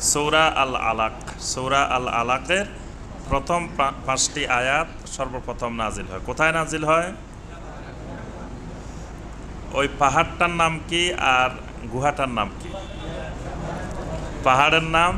সূরা আল আলাক। সূরা আল আলাকের প্রথম 5টি আয়াত সর্বপ্রথম নাজিল হয়। কোথায় নাজিল হয়? ওই পাহাড়টার নাম কি আর গুহাটার নাম কি? পাহাড়ের নাম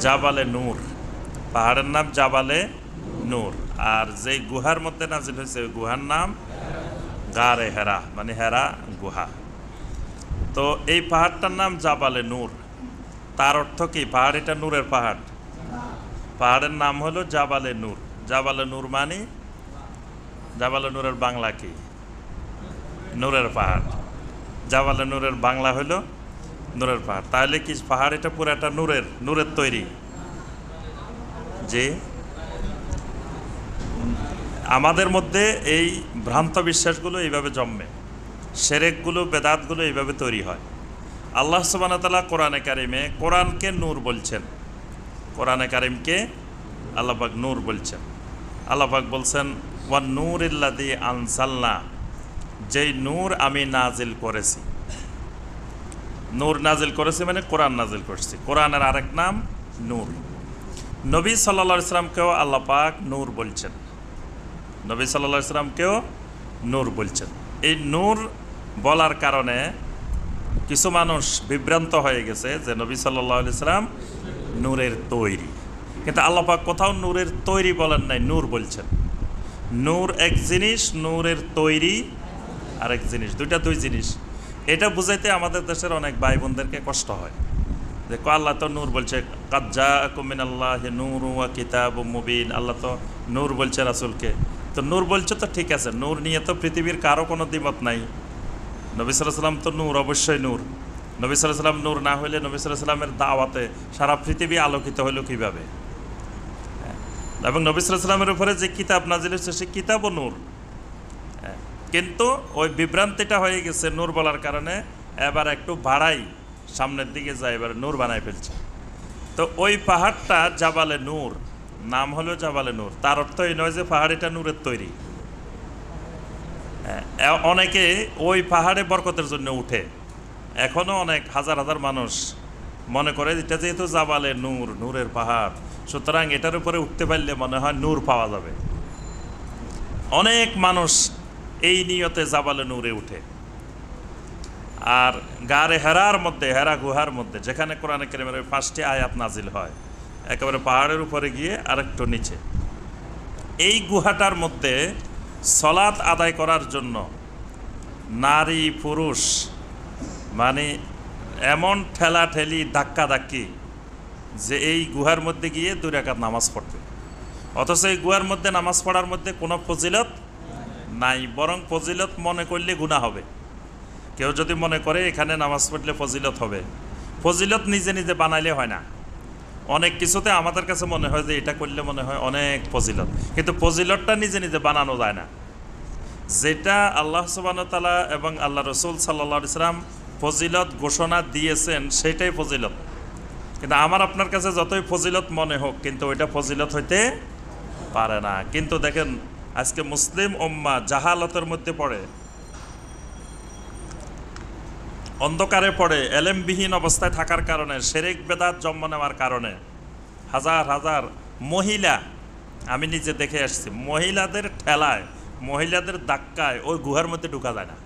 জাবালে নূর। পাহাড়ের নাম জাবালে নূর। আর যেই গুহার মধ্যে নাজিল হয়েছে ওই গুহার নাম গারে হেরা, মানে হেরা গুহা। তো এই পাহাড়টার নাম জাবালে নূর। তার অর্থ কি? পাহাড় এটা নূরের পাহাড়। পাহাড়ের নাম হলো জাবালে নূর। জাবালে নূর মানে, জাবালে নূরের বাংলা কি? নূরের পাহাড়। জাবালে নূরের বাংলা হলো নূরের পাহাড়। তাহলে কি পাহাড় এটা পুরো একটা নূরের তৈরি? যে আমাদের মধ্যে এই ভ্রান্ত বিশ্বাসগুলো এইভাবে জন্মে, শিরকগুলো, বেদাতগুলো এইভাবে তৈরি হয়। আল্লাহ সুবহানাহু ওয়া তাআলা কোরআনে কারিমে কোরআনকে নূর বলছেন। কোরআনে কারিমকে আল্লাহ পাক নূর বলছেন। আল্লাহ পাক বলছেন ওয়ান নূরিল্লাযী আনজালনা, যেই নূর আমি নাজিল করেছি। নূর নাজিল করেছি মানে কোরআন নাজিল করছি। কোরআনের আরেক নাম নূর। নবী সাল্লাল্লাহু আলাইহি সাল্লামকেও আল্লাহ পাক নূর বলছেন। নবী সাল্লাল্লাহু আলাইহি সাল্লামকেও নূর বলছেন। এই নূর বলার কারণে কিছু মানুষ বিভ্রান্ত হয়ে গেছে যে নবী সাল্লাল্লাহু আলাইহি সাল্লাম নূরের তৈরি। কিন্তু আল্লাহ পাক কোথাও নূরের তৈরি বলেন নাই, নূর বলছেন। নূর এক জিনিস, নূরের তৈরি আরেক জিনিস, দুই জিনিস। এটা বুঝাইতে আমাদের দেশের অনেক ভাই বোনদেরকে কষ্ট হয়। দেখো আল্লাহ তো নূর বলছে, কাদ জাআকুম মিনাল্লাহি নূরুন ওয়া কিতাবুম মুবিন। আল্লাহ তো নূর বলছে রাসূলকে। তো নূর বলছে তো ঠিক আছে, নূর নিয়ে তো পৃথিবীর কারো কোনো দ্বিমত নাই। নবী সাল্লাল্লাহু আলাইহি সাল্লাম তো নূর, অবশ্যই নূর। নবী সাল্লাল্লাহু আলাইহি সাল্লাম নূর না হলে নবী সাল্লাল্লাহু আলাইহি সাল্লামের দাওয়াতে সারা পৃথিবী আলোকিত হলো কিভাবে? এবং নবী সাল্লাল্লাহু আলাইহি সাল্লামের উপরে যে কিতাব নাজিল হয়েছে সে কিতাবও নূর। কিন্তু ওই বিভ্রান্তিটা হয়ে গেছে নূর বলার কারণে, এবার একটু বাড়াই সামনের দিকে যায়, এবার নূর বানায় ফেলছে। তো ওই পাহাড়টা জাবালে নূর, নাম হলো জাবালে নূর। তার অর্থ এই নয় যে পাহাড়িটা নূরের তৈরি। অনেকে ওই পাহাড়ে বরকতের জন্য উঠে, এখনও অনেক হাজার হাজার মানুষ মনে করে এটা যেহেতু জাবালে নূর, নূরের পাহাড়, সুতরাং এটার উপরে উঠতে পারলে মনে হয় নূর পাওয়া যাবে। অনেক মানুষ এই নিয়তে জাবালে নূরে উঠে। আর গারে হেরার মধ্যে, হেরা গুহার মধ্যে, যেখানে কোরআনে কারিমের 5টি আয়াত নাজিল হয়, একেবারে পাহাড়ের উপরে গিয়ে আরেকটু নিচে, এই গুহাটার মধ্যে সালাত আদায় করার জন্য নারী পুরুষ মানে এমন ঠেলাঠেলি, ধাক্কাধাক্কি যে এই গুহার মধ্যে গিয়ে 2 রাকাত নামাজ পড়বে। অথচ এই গুহার মধ্যে নামাজ পড়ার মধ্যে কোনো ফজিলত নাই, বরং ফজিলত মনে করলে গুনাহ হবে। কেউ যদি মনে করে এখানে নামাজ পড়লে ফজিলত হবে, ফজিলত নিজে নিজে বানাইলে হয় না। অনেক কিছুতে আমাদের কাছে মনে হয় যে এটা করলে মনে হয় অনেক ফজিলত, কিন্তু ফজিলতটা নিজে নিজে বানানো যায় না। যেটা আল্লাহ সুবহানাহু ওয়া তাআলা এবং আল্লাহ রাসূল সাল্লাল্লাহু আলাইহি সাল্লাম ফজিলত ঘোষণা দিয়েছেন সেটাই ফজিলত। কিন্তু আমার আপনার কাছে যতই ফজিলত মনে হোক, কিন্তু ওইটা ফজিলত হইতে পারে না। কিন্তু দেখেন আজকে মুসলিম উম্মাহ জাহালতের মধ্যে পড়ে, অন্ধকারে পড়ে, এলেমবিহীন অবস্থায় থাকার কারণে, শিরক বেদাত জন্ম নেওয়ার কারণে হাজার হাজার মহিলা, আমি নিজে দেখে আসছি, মহিলাদের ঠেলায়, মহিলাদের ধাক্কায় ওই গুহার মধ্যে ঢোকা যায় না।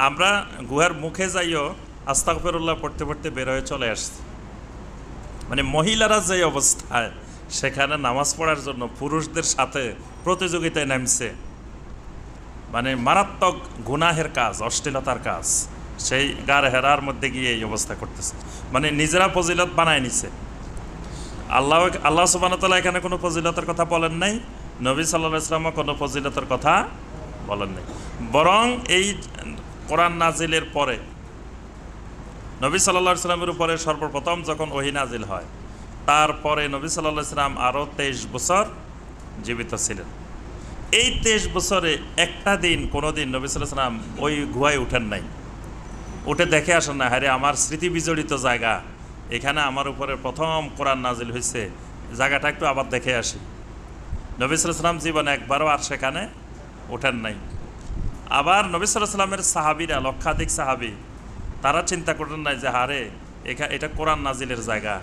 আমরা গুহার মুখে যাইও আস্তাগফিরুল্লাহ পড়তে পড়তে বের হয়ে চলে আসছি। মানে মহিলারা যে অবস্থায় সেখানে নামাজ পড়ার জন্য পুরুষদের সাথে প্রতিযোগিতায় নামছে, মানে মারাত্মক গুনাহের কাজ, অশ্লীলতার কাজ, সেই গার হেরার মধ্যে গিয়ে এই অবস্থা করতেছে। মানে নিজেরা ফজিলত বানায় নিছে। আল্লাহ সুবহানাহু ওয়া তাআলা এখানে কোনো ফজিলতের কথা বলেন নাই, নবী সাল্লাল্লাহু আলাইহি ওয়াসাল্লাম কোনো ফজিলতের কথা বলেন নাই। বরং এই কোরআন নাজিলের পরে নবী সাল্লাল্লাহু আলাইহি ওয়াসাল্লামের উপরে সর্বপ্রথম যখন ওহী নাজিল হয়, তারপরে নবী সাল্লাল্লাহু আলাইহি ওয়াসাল্লাম আরও 23 বছর জীবিত ছিলেন। এই 23 বছরে একটা দিন কোনো দিন নবী সাল্লাল্লাহু আলাইহি ওয়াসাল্লাম ওই গুহায় উঠেন নাই, উঠে দেখে আসেন না, হ্যাঁ আমার স্মৃতি বিজড়িত জায়গা, এখানে আমার উপরে প্রথম কোরআন নাজিল হয়েছে, জায়গাটা একটু আবার দেখে আসি। নবী সাল্লাল্লাহু আলাইহি ওয়াসাল্লাম জীবনে একবারও আর সেখানে ওঠেন নাই। আবার নবী সাল্লাল্লাহু আলাইহি ওয়াসাল্লামের সাহাবীরা, লক্ষাধিক সাহাবী, তারা চিন্তা করেন নাই যে হারে এটা কোরআন নাজিলের জায়গা,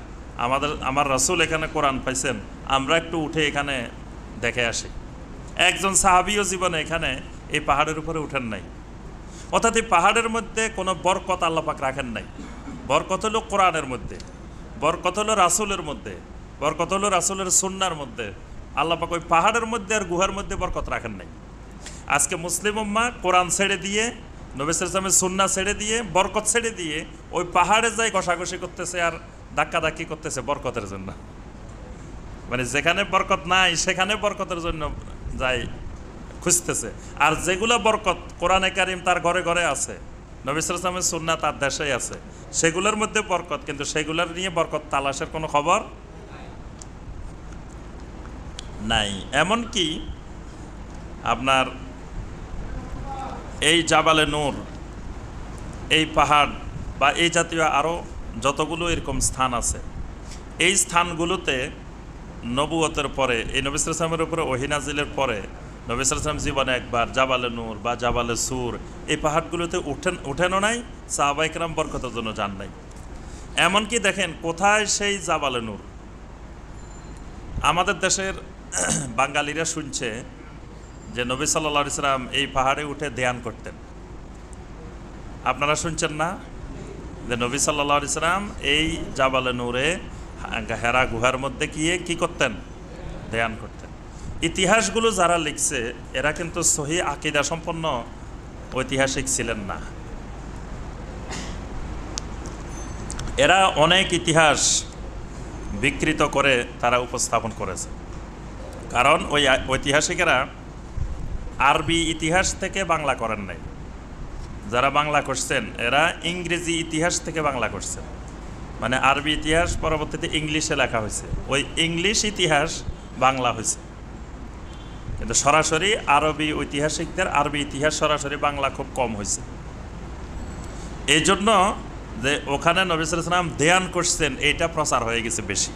আমার রাসূল এখানে কোরআন পাইছেন, আমরা একটু উঠে এখানে দেখে আসি। একজন সাহাবীও জীবনে এখানে এই পাহাড়ের উপরে উঠেন নাই। অর্থাৎ এই পাহাড়ের মধ্যে কোনো বরকত আল্লাহ পাক রাখেন নাই। বরকত হলো কোরআনের মধ্যে, বরকত হলো রাসূলের মধ্যে, বরকত হলো রাসূলের সুন্নাহর মধ্যে। আল্লাহ পাক ওই পাহাড়ের মধ্যে আর গুহার মধ্যে বরকত রাখেন নাই। আজকে মুসলিম উম্মাহ কোরআন ছেড়ে দিয়ে, নবী সাল্লাল্লাহু আলাইহি ওয়াসাল্লামের সুন্নাহ ছেড়ে দিয়ে, বরকত ছেড়ে দিয়ে ওই পাহাড়ে যাই ঘষাঘষি করতেছে আর ধাক্কাধাক্কি করতেছে বরকতের জন্য। মানে যেখানে বরকত নাই সেখানে বরকতের জন্য যাই খুঁজতেছে। আর যেগুলো বরকত কোরআনে কারিম তার ঘরে ঘরে আছে, নবী সাল্লাল্লাহু আলাইহি ওয়াসাল্লামের সুন্নাহ তার দেশেই আছে, সেগুলোর মধ্যে বরকত, কিন্তু সেগুলোর নিয়ে বরকত তালাশের কোনো খবর নাই। এমনকি আপনার এই জাবালে নূর, এই পাহাড় বা এই জাতীয় আরও যতগুলো এরকম স্থান আছে, এই স্থানগুলোতে নবুয়তের পরে, এই নবী সাল্লাল্লাহু আলাইহি ওয়াসাল্লামের উপরে ওহী নাজিলের পরে নবী সাল্লাল্লাহু আলাইহি ওয়াসাল্লাম জীবনে একবার জাবালে নূর বা জাবালে সুর এই পাহাড়গুলোতে উঠেনও নাই, সাহাবায়ে কেরাম বরকতের জন্য যান নাই। এমনকি দেখেন কোথায় সেই জাবালে নূর। আমাদের দেশের বাঙালিরা শুনছে যে নবী সাল্লাল্লাহু আলাইহি ওয়াসাল্লাম এই পাহাড়ে উঠে ধ্যান করতেন। আপনারা শুনছেন না যে নবী সাল্লাল্লাহু আলাইহি ওয়াসাল্লাম এই জাবালে নূরে হেরা গুহার মধ্যে গিয়ে কি করতেন? ধ্যান করতেন। ইতিহাসগুলো যারা লিখছে এরা কিন্তু সহিহ আকীদা সম্পন্ন ঐতিহাসিক ছিলেন না। এরা অনেক ইতিহাস বিকৃত করে তারা উপস্থাপন করেছে। কারণ ওই ঐতিহাসিকেরা আরবি ইতিহাস থেকে বাংলা করেন নাই। যারা বাংলা করছেন এরা ইংরেজি ইতিহাস থেকে বাংলা করছেন। মানে আরবি ইতিহাস পরবর্তীতে ইংলিশে লেখা হয়েছে, ওই ইংলিশ ইতিহাস বাংলা হয়েছে। কিন্তু সরাসরি আরবি ঐতিহাসিকদের আরবি ইতিহাস সরাসরি বাংলা খুব কম হয়েছে। এই জন্য যে ওখানে নবী সাল্লাল্লাহু আলাইহি ওয়াসাল্লাম ধ্যান করছেন এইটা প্রচার হয়ে গেছে বেশি।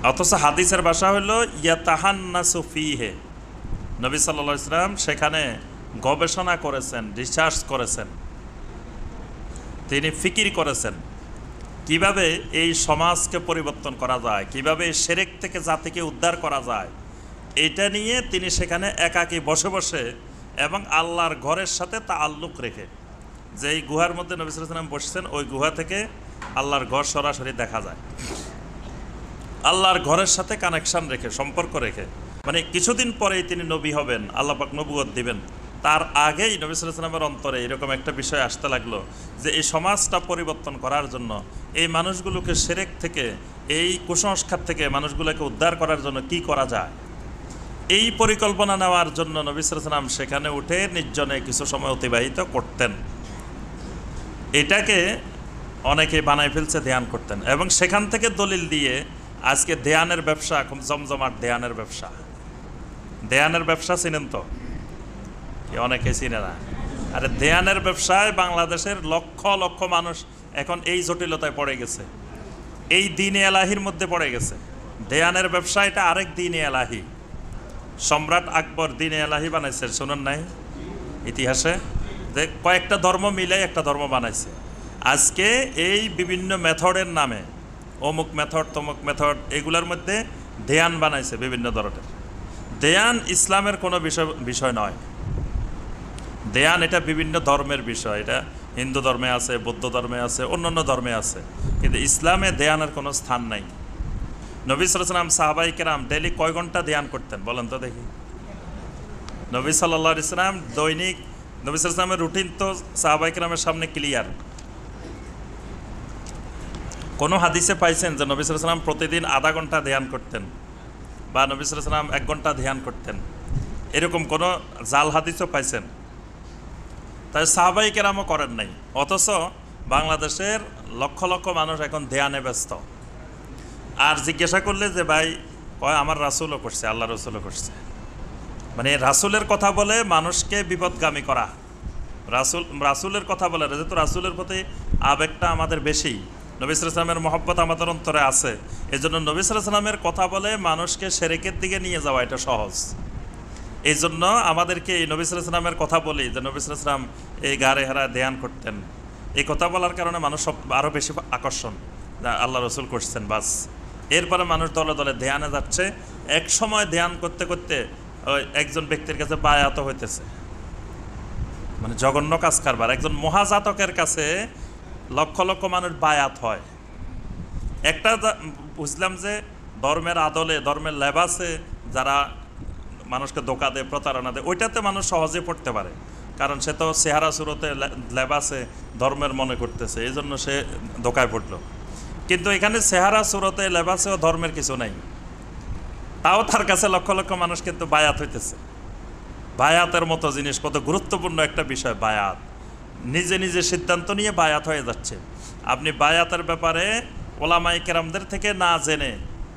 অথচ হাদিসের ভাষা হলো ইয়াতাহান্নাসু ফীহি, নবী সাল্লাল্লাহু আলাইহি ওয়াসাল্লাম সেখানে গবেষণা করেছেন, রিসার্চ করেছেন, তিনি ফিকির করেছেন কিভাবে এই সমাজকে পরিবর্তন করা যায়, কিভাবে শিরক থেকে জাতিকে উদ্ধার করা যায়, এটা নিয়ে তিনি সেখানে একাকী বসে বসে এবং আল্লাহর ঘরের সাথে তাআল্লুক রেখে, যেই গুহার মধ্যে নবী সাল্লাল্লাহু আলাইহি ওয়াসাল্লাম বসছেন ওই গুহা থেকে আল্লাহর ঘর সরাসরি দেখা যায়, আল্লাহর ঘরের সাথে কানেকশন রেখে, সম্পর্ক রেখে। মানে কিছুদিন পরেই তিনি নবী হবেন, আল্লাহ পাক নবুয়ত দিবেন, তার আগেই নবী সাল্লাল্লাহু আলাইহি ওয়াসাল্লামের অন্তরে এরকম একটা বিষয় আসতে লাগলো যে এই সমাজটা পরিবর্তন করার জন্য, এই মানুষগুলোকে শিরক থেকে, এই কুসংস্কার থেকে মানুষগুলোকে উদ্ধার করার জন্য কি করা যায়, এই পরিকল্পনা নেওয়ার জন্য নবী সাল্লাল্লাহু আলাইহি ওয়াসাল্লাম সেখানে উঠে নির্জনে কিছু সময় অতিবাহিত করতেন। এটাকে অনেকে বানায় ফেলছে ধ্যান করতেন, এবং সেখান থেকে দলিল দিয়ে আজকে ধ্যানের ব্যবসা খুব জমজমাট। ধ্যানের ব্যবসা, ধ্যানের ব্যবসা চিনেন তো? অনেকে চিনে না। আরে ধ্যানের ব্যবসায় বাংলাদেশের লক্ষ লক্ষ মানুষ এখন এই জটিলতায় পড়ে গেছে, এই দ্বীনে এলাহির মধ্যে পড়ে গেছে। ধ্যানের ব্যবসা এটা আরেক দ্বীনে এলাহি। সম্রাট আকবর দ্বীনে এলাহি বানাইছে, শুনেন নাই ইতিহাসে? যে কয়েকটা ধর্ম মিলাই একটা ধর্ম বানাইছে। আজকে এই বিভিন্ন মেথডের নামে, অমুক মেথড তমুক মেথড, এগুলোর মধ্যে ধ্যান বানাইছে বিভিন্ন ধরনের। ধ্যান ইসলামের কোনো বিষয় নয়। ধ্যান এটা বিভিন্ন ধর্মের বিষয়। এটা হিন্দু ধর্মে আছে, বৌদ্ধ ধর্মে আছে, অন্যান্য ধর্মে আছে, কিন্তু ইসলামে ধ্যানের কোনো স্থান নাই। নবী সাল্লাল্লাহু আলাইহি ওয়াসাল্লাম সাহাবায়ে কেরাম ডেইলি কয় ঘন্টা ধ্যান করতেন বলেন তো দেখি? নবী সাল্লাল্লাহু আলাইহি ওয়াসাল্লাম দৈনিক, নবী সাল্লাল্লাহু আলাইহি ওয়াসাল্লামের রুটিন তো সাহাবায়ে কেরামের সামনে ক্লিয়ার। কোনো হাদিসে পাইছেন যে নবী সাল্লাল্লাহু আলাইহি ওয়াসাল্লাম প্রতিদিন আধা ঘন্টা ধ্যান করতেন বা নবী সাল্লাল্লাহু আলাইহি ওয়াসাল্লাম 1 ঘন্টা ধ্যান করতেন? এরকম কোনো জাল হাদিসও পাইছেন? তাই সাহাবায়ে কেরামও করেন নাই। অথচ বাংলাদেশের লক্ষ লক্ষ মানুষ এখন ধ্যানে ব্যস্ত। আর জিজ্ঞাসা করলে যে ভাই কয় আমার রাসূলও করছে, আল্লাহ রাসূলও করছে। মানে রাসূলের কথা বলে মানুষকে বিপদগামী করা। রাসূলের কথা বলে, যেহেতু রাসূলের প্রতি আবেগটা আমাদের বেশি, নবী সাল্লাল্লাহু আলাইহি ওয়াসাল্লামের মহব্বত আমাদের অন্তরে আছে, এজন্য নবী সাল্লাল্লাহু আলাইহি ওয়াসাল্লামের কথা বলে মানুষকে শিরকের দিকে নিয়ে যাওয়া এটা সহজ। এই জন্য আমাদেরকে এই নবী সাল্লাল্লাহু আলাইহি ওয়াসাল্লামের কথা বলি যে নবী সাল্লাল্লাহু আলাইহি ওয়াসাল্লাম এই গারে হেরা ধ্যান করতেন, এই কথা বলার কারণে মানুষ সব আরও বেশি আকর্ষণ আল্লাহ রসুল করছেন, বাস। এরপরে মানুষ দলে দলে ধ্যানে যাচ্ছে। এক সময় ধ্যান করতে করতে ওই একজন ব্যক্তির কাছে বায়াত হইতেছে, মানে জঘন্য কাজ কারবার। একজন মহাজাতকের কাছে লক্ষ লক্ষ মানুষ বায়াত হয়। একটা বুঝলাম যে ধর্মের আদলে, ধর্মের লেবাসে যারা মানুষকে ধোকা দেয়, প্রতারণা দেয়, ওইটাতে মানুষ সহজে পড়তে পারে, কারণ সে তো চেহারা সুরতে লেবাসে ধর্মের মনে করতেছে, এই জন্য সে ধোকায় পড়ল। কিন্তু এখানে চেহারা সুরতে লেবাসেও ধর্মের কিছু নাই, তাও তার কাছে লক্ষ লক্ষ মানুষ কিন্তু বায়াত হইতেছে। বায়াতের মতো জিনিস, কত গুরুত্বপূর্ণ একটা বিষয় বায়াত। নিজে নিজে সিদ্ধান্ত নিয়ে বায়াত হয়ে যাচ্ছে। আপনি বায়াতের ব্যাপারে ওলামায়ে কেরামদের থেকে না জেনে,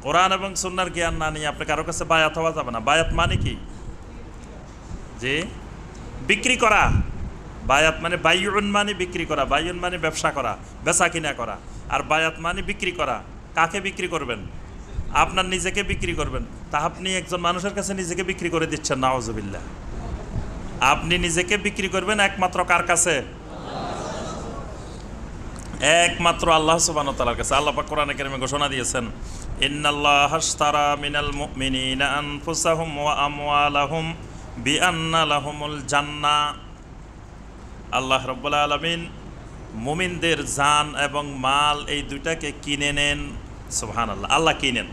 কোরআন এবং সুন্নাহর জ্ঞান না নিয়ে আপনি কারো কাছে বায়াত হওয়া যাবে না। বায়াত মানে কি? যে বিক্রি করা। বায়াত মানে বাইউন মানে বিক্রি করা, বাইউন মানে ব্যবসা করা, বেচা কিনা করা। আর বায়াত মানে বিক্রি করা। কাকে বিক্রি করবেন? আপনার নিজেকে বিক্রি করবেন। তা আপনি একজন মানুষের কাছে নিজেকে বিক্রি করে দিচ্ছেন, নাউজুবিল্লাহ। আপনি নিজেকে বিক্রি করবেন একমাত্র কার কাছে? একমাত্র আল্লাহ সুবহানাহু ওয়া তাআলার কাছে। আল্লাহ পাক কোরআনে কারিমে ঘোষণা দিয়েছেন, ইন্নাল্লাহা আশতারা মিনাল মুমিনিনা আনফুসাহুম ওয়া আমওয়ালাহুম বিআন্না লাহুমুল জান্নাহ। আল্লাহ রাব্বুল আলামিন মুমিনদের জান এবং মাল এই দুইটাকে কিনে নেন। সুবহানাল্লাহ, আল্লাহ কিনেন।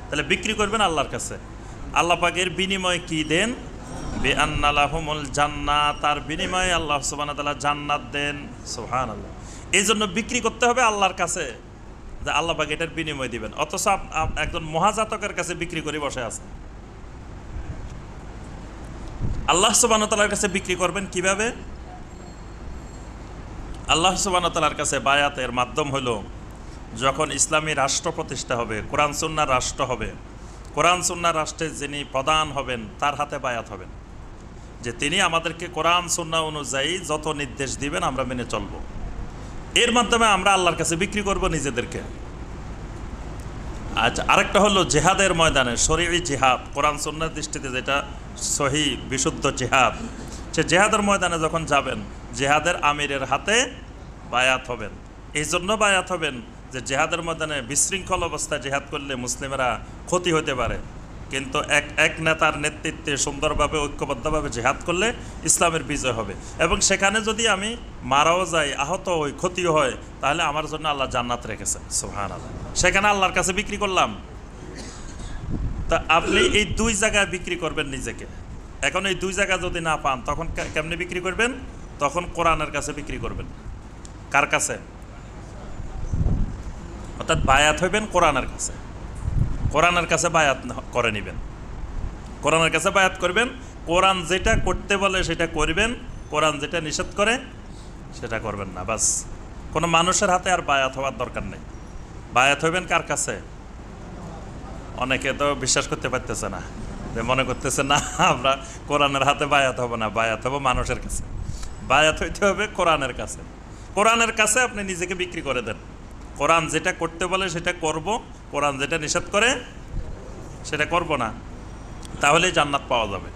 তাহলে বিক্রি করবেন আল্লাহর কাছে। আল্লাহ পাক এর বিনিময়ে কি দেন? বিআন্না লাহুমুল জান্নাহ, তার বিনিময়ে আল্লাহ সুবহানাহু ওয়া তাআলা জান্নাত দেন। সুবহানাল্লাহ। এই জন্য বিক্রি করতে হবে আল্লাহর কাছে, যে আল্লাহ পাক এটার বিনিময় দিবেন। অথচ একজন মহাজাতকের কাছে বিক্রি করে বসে আছে। আল্লাহ সুবহানাহু ওয়া তাআলার কাছে বিক্রি করবেন কিভাবে? আল্লাহ সুবহানাহু ওয়া তাআলার কাছে বায়াতের মাধ্যম হলো যখন ইসলামী রাষ্ট্র প্রতিষ্ঠা হবে, কোরআন সুন্নাহর রাষ্ট্র হবে, কোরআন সুন্নাহর রাষ্ট্রের যিনি প্রধান হবেন তার হাতে বায়াত হবেন, যে তিনি আমাদেরকে কোরআন সুন্নাহ অনুযায়ী যত নির্দেশ দিবেন আমরা মেনে চলব। এর মাধ্যমে আমরা আল্লাহর কাছে বিক্রি করব নিজেদেরকে। আচ্ছা, আরেকটা হলো জেহাদের ময়দানে, শরীয়ী জিহাদ, কোরআন সুন্নাহর দৃষ্টিতে যেটা সহি বিশুদ্ধ জিহাদ, সে জেহাদের ময়দানে যখন যাবেন জেহাদের আমিরের হাতে বায়াত হবেন। এই জন্য বায়াত হবেন যে জেহাদের ময়দানে বিশৃঙ্খল অবস্থায় জেহাদ করলে মুসলিমেরা ক্ষতি হতে পারে, কিন্তু এক নেতার নেতৃত্বে সুন্দরভাবে ঐক্যবদ্ধভাবে জেহাদ করলে ইসলামের বিজয় হবে। এবং সেখানে যদি আমি মারাও যাই, আহত হই, ক্ষতিও হয়, তাহলে আমার জন্য আল্লাহ জান্নাত রেখেছেন। সুবহানাল্লাহ। সেখানে আল্লাহর কাছে বিক্রি করলাম। তা আপনি এই দুই জায়গায় বিক্রি করবেন নিজেকে। এখন এই দুই জায়গা যদি না পান তখন কেমনে বিক্রি করবেন? তখন কোরআনের কাছে বিক্রি করবেন। কার কাছে? অর্থাৎ বায়াত হইবেন কোরআনের কাছে। কোরআনের কাছে বায়াত করে নেবেন, কোরআনের কাছে বায়াত করবেন। কোরআন যেটা করতে বলে সেটা করবেন, কোরআন যেটা নিষেধ করে সেটা করবেন না, বাস। কোনো মানুষের হাতে আর বায়াত হওয়ার দরকার নেই। বায়াত হইবেন কার কাছে? অনেকে তো বিশ্বাস করতে পারতেছে না, যে মনে করতেছে না আমরা কোরআনের হাতে বায়াত হব না, বায়াত হব মানুষের কাছে। বায়াত হইতে হবে কোরআনের কাছে। কোরআনের কাছে আপনি নিজেকে বিক্রি করে দেন। কোরআন যেটা করতে বলে সেটা করব, কোরআন যেটা নিষেধ করে সেটা করব না, তাহলেই জান্নাত পাওয়া যাবে।